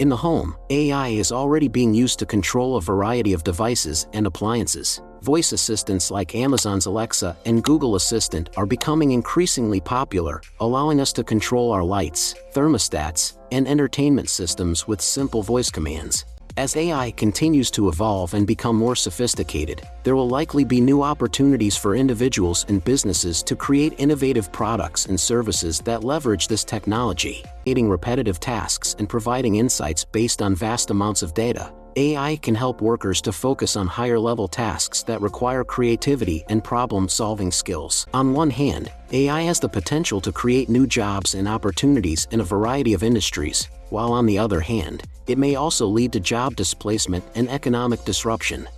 In the home, AI is already being used to control a variety of devices and appliances. Voice assistants like Amazon's Alexa and Google Assistant are becoming increasingly popular, allowing us to control our lights, thermostats, and entertainment systems with simple voice commands. As AI continues to evolve and become more sophisticated, there will likely be new opportunities for individuals and businesses to create innovative products and services that leverage this technology. Aiding repetitive tasks and providing insights based on vast amounts of data, AI can help workers to focus on higher-level tasks that require creativity and problem-solving skills. On one hand, AI has the potential to create new jobs and opportunities in a variety of industries, while on the other hand, it may also lead to job displacement and economic disruption.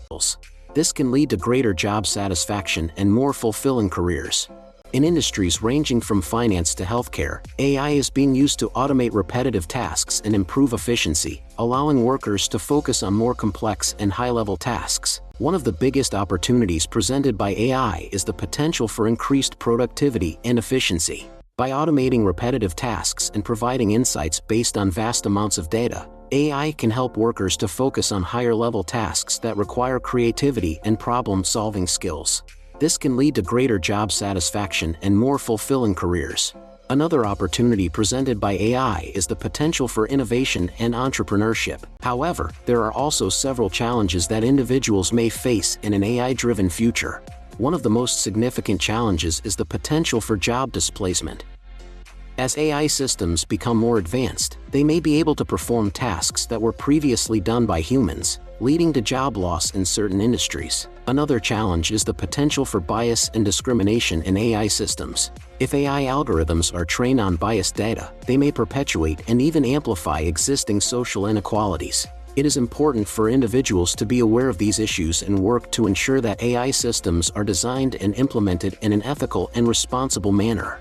This can lead to greater job satisfaction and more fulfilling careers. In industries ranging from finance to healthcare, AI is being used to automate repetitive tasks and improve efficiency, allowing workers to focus on more complex and high-level tasks. One of the biggest opportunities presented by AI is the potential for increased productivity and efficiency. By automating repetitive tasks and providing insights based on vast amounts of data, AI can help workers to focus on higher-level tasks that require creativity and problem-solving skills. This can lead to greater job satisfaction and more fulfilling careers. Another opportunity presented by AI is the potential for innovation and entrepreneurship. However, there are also several challenges that individuals may face in an AI-driven future. One of the most significant challenges is the potential for job displacement. As AI systems become more advanced, they may be able to perform tasks that were previously done by humans, leading to job loss in certain industries. Another challenge is the potential for bias and discrimination in AI systems. If AI algorithms are trained on biased data, they may perpetuate and even amplify existing social inequalities. It is important for individuals to be aware of these issues and work to ensure that AI systems are designed and implemented in an ethical and responsible manner.